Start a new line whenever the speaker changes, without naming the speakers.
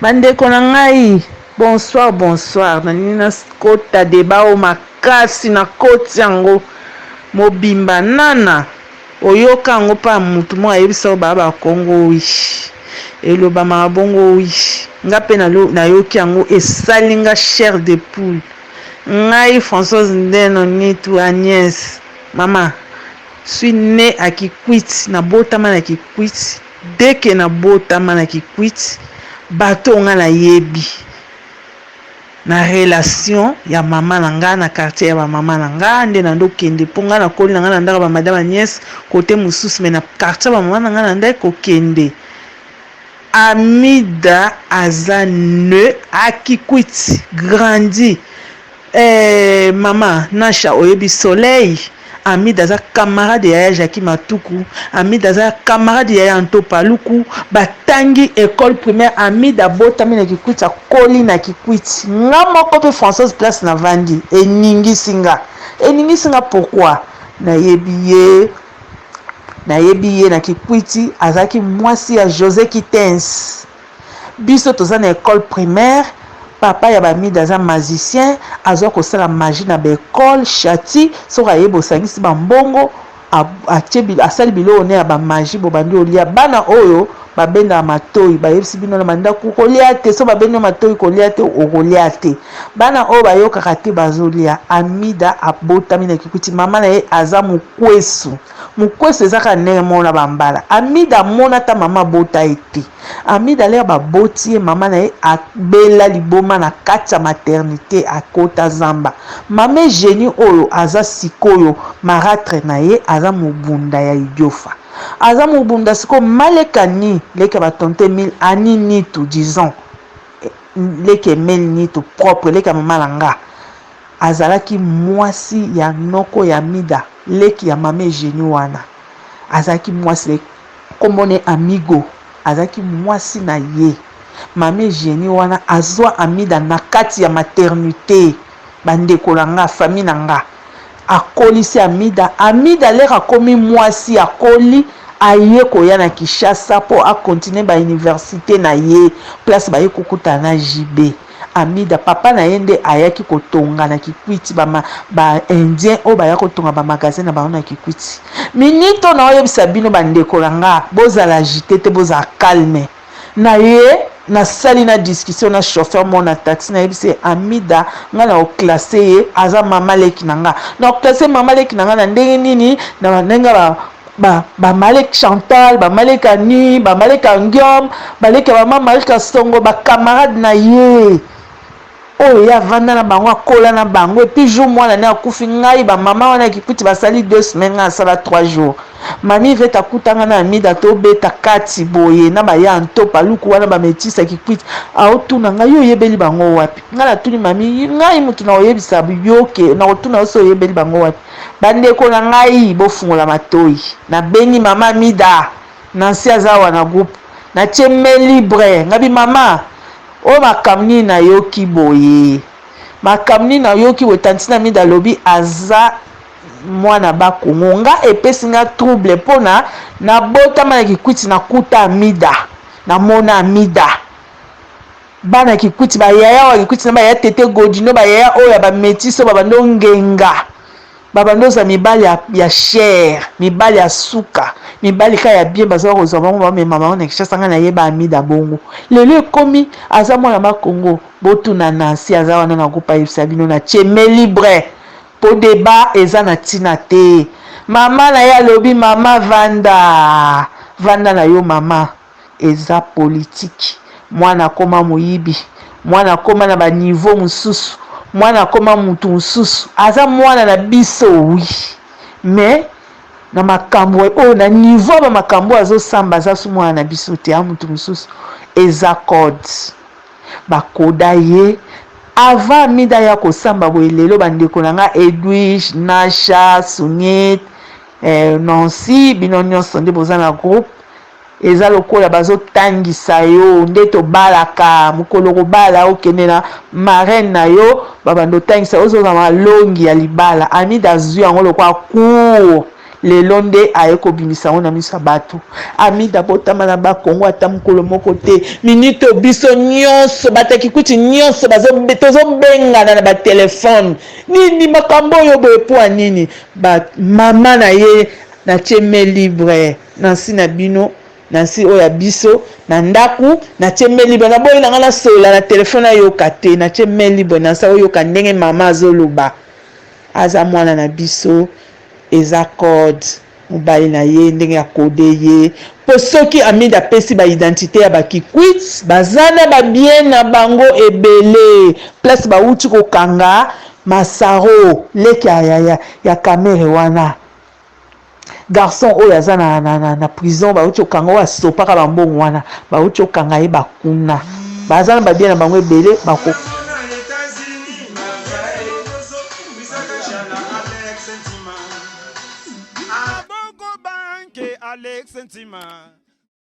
Bandeko na ngai, bonsoir, bonsoir. Nanina kota débat o makasi na koti yango mobimba nana. Oyoka yango pa mutu mo ayebisa baba Kongo wi. Eloba mabongo wi. Nga pe na yoki yango esalinga chair de poule. Ngai Françoise Ndeno Nitu Agnès. Mama, suis née à Kikwit, na botama na Kikwit. Dès que na botama na Kikwit, bato nga na yebi. Na relation ya mama na nga na quartier ya mama na nga nde na ndo kende ponga na koli na nga na ndaka ba madame Agnès côté mususu mais na quartier ba mama na nga na ndaka ko kende. Hamida aza ne à Kikwit grandi. Mama Nasha oyebi soleil. Hamida za camarade ya Jackie Matuku, Hamida za camarade ya Antopaluku, batangi école primaire. Hamida botami na Kikwit akoli na Kikwit. Nga moko pe Françoise place na vandi eningi singa pourquoi na yebi ye na Kikwiti azaki mwasi ya José Kitens. Biso toza na école primaire. Papa ya Hamida za magicien azwa kosala magie na l'école chati soka yebo sangisi bambongo asali bilo ne ya ba magie bo bandi olia bana oyo babenda matoi bayebisi bino na manda kolia te so babenda matoi kolia te okolia te bana oyo bayoka te bazolia. Hamida abotami na Kikwiti mama na ye aza mukwesu ezaka ndenge mona bambala. Hamida mona ta mama bota ete Hamida le baboti ye mama na ye abela liboma na kati ya maternité akota zamba. Mame génie oyo aza sikoyo maratre na ye aza mobunda ya idiofa. Aza mobunda siko malekani leke batonte mille ani nitu disons leke mille nitu propre leke mama langa azalaki mwasi ya noko ya Hamida leki ya mame génie wana azalaki mwasi le komone amigo azalaki mwasi na ye mame génie wana azwa Hamida na kati ya maternité bandeko langa famille nanga akolisi Hamida leka komi mwasi akoli aye koya na Kishasa po a continuer ba université na ye place ba ye kokuta na JB. Hamida papa na yende ayaki kotonga na Kikwiti ba indien o ba ya kotonga ba magasin na ba na Kikwiti. Minito na oyebisa bino bandeko langa bozala agité boza calme na ye na sali na discussion na chauffeur mona taxi na yebise Hamida nga na oclassé ye aza mama leki nanga na oclassé mama leki nanga na ndenge nini na ndenga ba Malek Chantal ba Malek Ani ba Malek Ngiom ba leki ba mama Malek Songo ba camarade na ye oyo ya vanda na bango akola na bango et puis jour mwana na akufi ngai ba mama wana Kikwiti basali 2 semaines na sala 3 jours mami veta kutanga na Hamida to beta kati boye na ba ya Antopaluku wana ba metisa Kikwiti aotuna ngai yo yebeli bango wapi ngala tuni mami ngai mutu na oyebisa yoke na otuna so yebeli bango wapi bandeko na ngai bofungola matoi na beni mama Hamida na nsia zawa na groupe na cheme libre ngabi mama o makamni na yoki boye makamni na yoki wetantina Hamida alobi aza mwana bakongo nga epesi nga trouble pona na botama na Kikwiti na kuta Hamida na mona Hamida bana Kikwiti ba yaya wa Kikwiti na ba ya tete godino ba yaya oya ba metiso ba bando ngenga babando za mibali ya cher mibali ya suka mibali ka ya bien baza kozwa bango ba mema bango na Kishasa nga na yeba Hamida bongo lelo ekomi aza mwana makongo botuna nansi aza wana na groupe ayebisa bino na cheme libre po débat eza na tina te mama na ya lobi mama vanda na yo mama eza politique mwana koma moyibi mwana koma na ba niveau mususu mwana koma mutu mususu aza mwana na biso wi mais na makambo o na niveau ba makambo azo samba za su mwana na biso te a mutu mususu eza code bakoda ye avant Hamida ya kosamba boye lelo bandeko nanga Edwige Nasha Sunyet Nancy bino nyonso nde boza na groupe eza lokola bazotangisa yo nde tobalaka mokolo kobala okende na marraine na yo babando tangisa ozoza malongi ya libala Hamida azwi yango lokola cour lelo nde aye kobimisa ngo na miso ya bato. Hamida botama na bakongo ata mokolo moko te minute biso nyonso bataki kuti nyonso tozobengana na batelefone nini makambo oyo boye po nini mama na ye natie main libre nansi na bino nansi oyo ya biso na ndaku natie main libre na boyi nanga nasola na telefone ayoka te natie main libre nansi oyoka ndenge mama azoloba aza mwana na biso eza code mobali na ye ndenge akode ye po soki Hamida apesi baidentité ya bakikwit baza na babien na bango ebele place bauti kokanga masaro leki ya Kamerhe wana garçon oyo aza na prison bauti kokanga oyo asopaka bambongo wana bauti kokanga ye bakuna baza na babien na bango ebele bako
Alex Sentima.